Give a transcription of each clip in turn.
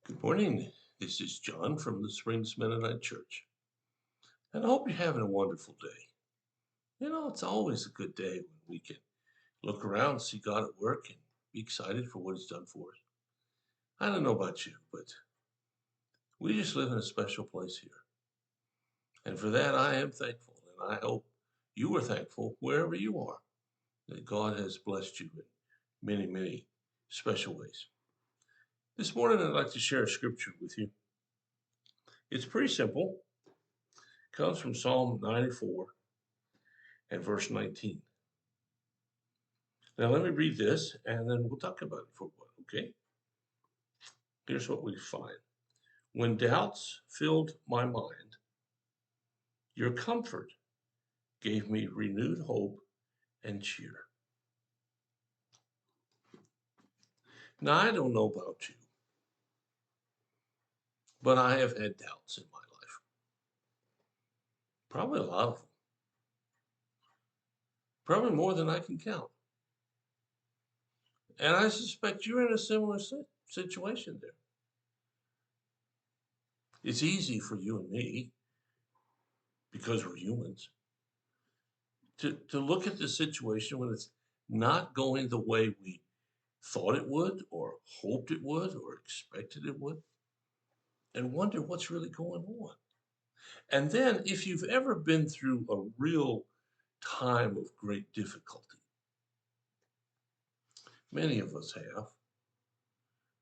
Good morning. This is John from the Springs Mennonite Church, and I hope you're having a wonderful day. It's always a good day when we can look around, see God at work, and be excited for what He's done for us. I don't know about you, but we just live in a special place here. And for that, I am thankful, and I hope you are thankful wherever you are, that God has blessed you in many, many special ways. This morning, I'd like to share a scripture with you. It's pretty simple. It comes from Psalm 94 and verse 19. Now, let me read this and then we'll talk about it for a while, okay? Here's what we find. When doubts filled my mind, your comfort gave me renewed hope and cheer. Now, I don't know about you, but I have had doubts in my life. Probably a lot of them. Probably more than I can count. And I suspect you're in a similar situation there. It's easy for you and me, because we're humans, to look at the situation when it's not going the way we thought it would, or hoped it would, or expected it would, and wonder what's really going on. And then, if you've ever been through a real time of great difficulty, many of us have,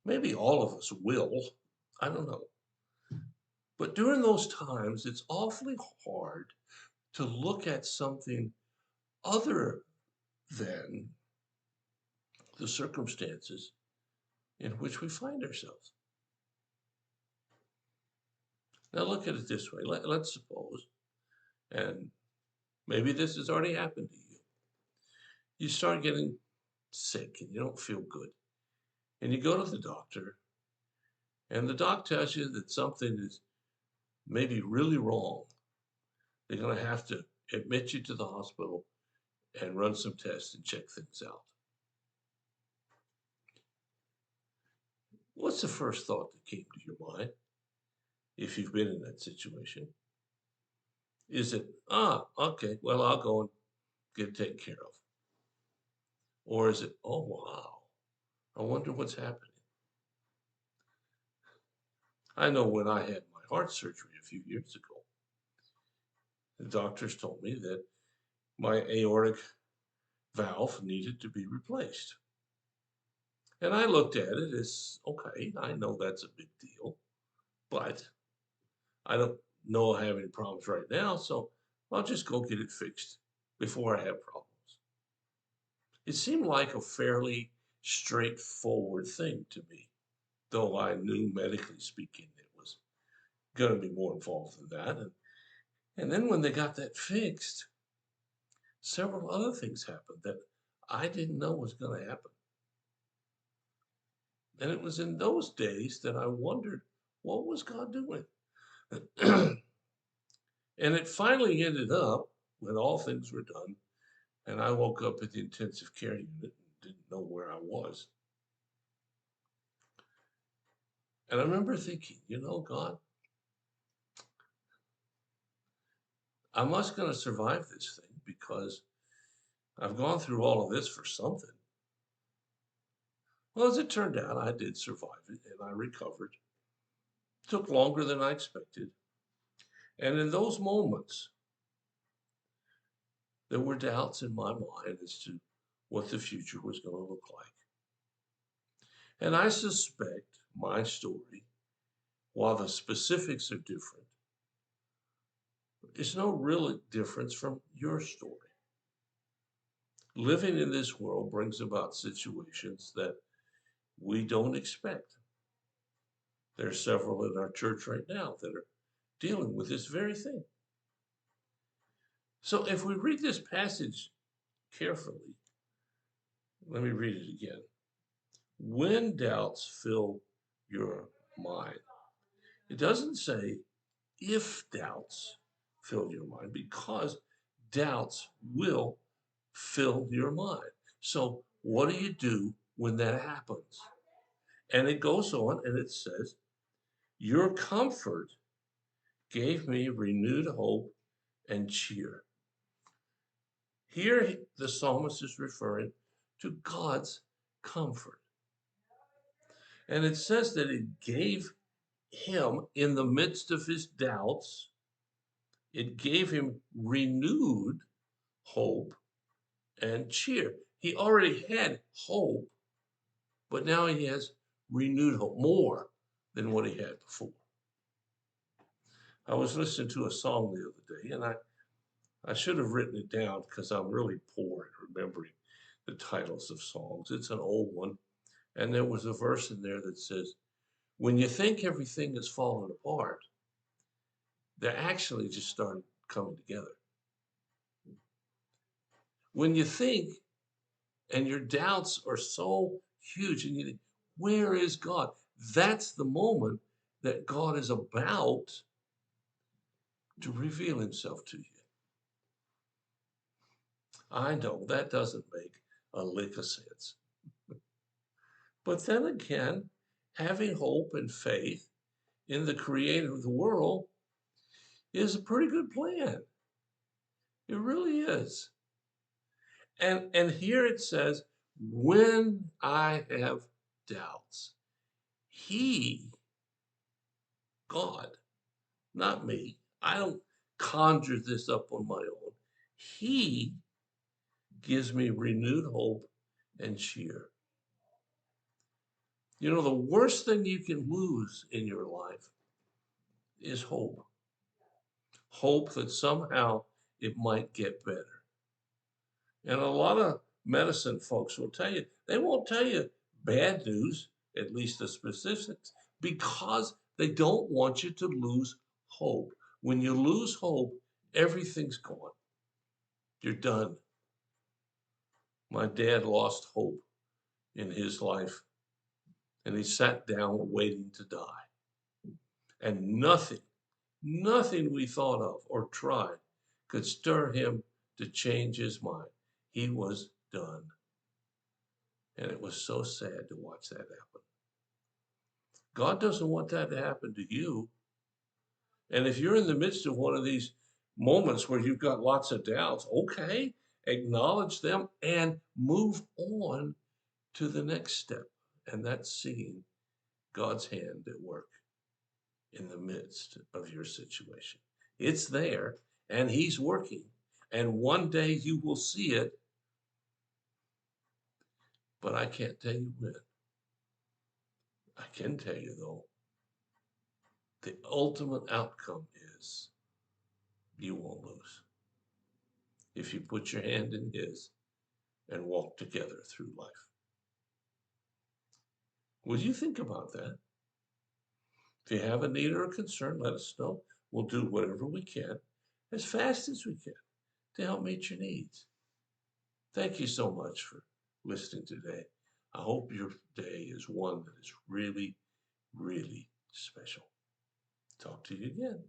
maybe all of us will, I don't know. But during those times, it's awfully hard to look at something other than the circumstances in which we find ourselves. Now, look at it this way. Let's suppose, and maybe this has already happened to you, you start getting sick and you don't feel good. And you go to the doctor, and the doc tells you that something is maybe really wrong. They're going to have to admit you to the hospital and run some tests and check things out. What's the first thought that came to your mind if you've been in that situation? Is it, okay, well, I'll go and get it taken care of? Or is it, oh, wow, I wonder what's happening? I know when I had my heart surgery a few years ago, the doctors told me that my aortic valve needed to be replaced. And I looked at it as, okay, I know that's a big deal, but I don't know I have any problems right now, so I'll just go get it fixed before I have problems. It seemed like a fairly straightforward thing to me, though I knew medically speaking it was going to be more involved than that. And then when they got that fixed, several other things happened that I didn't know was going to happen. And it was in those days that I wondered, what was God doing? And it finally ended up, when all things were done, and I woke up at the intensive care unit and didn't know where I was. And I remember thinking, God, I'm not going to survive this thing because I've gone through all of this for something. Well, as it turned out, I did survive it and I recovered. It took longer than I expected. And in those moments, there were doubts in my mind as to what the future was going to look like. And I suspect my story, while the specifics are different, is no real difference from your story. Living in this world brings about situations that we don't expect. There are several in our church right now that are dealing with this very thing. So if we read this passage carefully, let me read it again. When doubts fill your mind, it doesn't say if doubts fill your mind, because doubts will fill your mind. So what do you do when that happens? And it goes on and it says, Your comfort gave me renewed hope and cheer. Here, the psalmist is referring to God's comfort. And it says that it gave him, in the midst of his doubts, it gave him renewed hope and cheer. He already had hope, but now he has renewed hope, more than what he had before. I was listening to a song the other day, and I should have written it down because I'm really poor at remembering the titles of songs. It's an old one, and there was a verse in there that says, when you think everything is falling apart, they're actually just starting coming together. When you think and your doubts are so huge and you think, where is God? That's the moment that God is about to reveal himself to you. I know that doesn't make a lick of sense. But then again, having hope and faith in the creator of the world is a pretty good plan. It really is. And here it says, when I have doubts, he, God, not me, I don't conjure this up on my own. He gives me renewed hope and cheer. You know, the worst thing you can lose in your life is hope. Hope that somehow it might get better. And a lot of medicine folks will tell you, they won't tell you bad news, at least the specifics, because they don't want you to lose hope. When you lose hope, everything's gone. You're done. My dad lost hope in his life, and he sat down waiting to die. And nothing we thought of or tried could stir him to change his mind. He was done. And it was so sad to watch that happen. God doesn't want that to happen to you. And if you're in the midst of one of these moments where you've got lots of doubts, okay, acknowledge them and move on to the next step. And that's seeing God's hand at work in the midst of your situation. It's there and he's working. And one day you will see it, but I can't tell you when. I can tell you though, the ultimate outcome is you won't lose if you put your hand in his and walk together through life. Will you think about that? If you have a need or a concern, let us know. We'll do whatever we can as fast as we can to help meet your needs. Thank you so much for listening today. I hope your day is one that is really, really special. Talk to you again.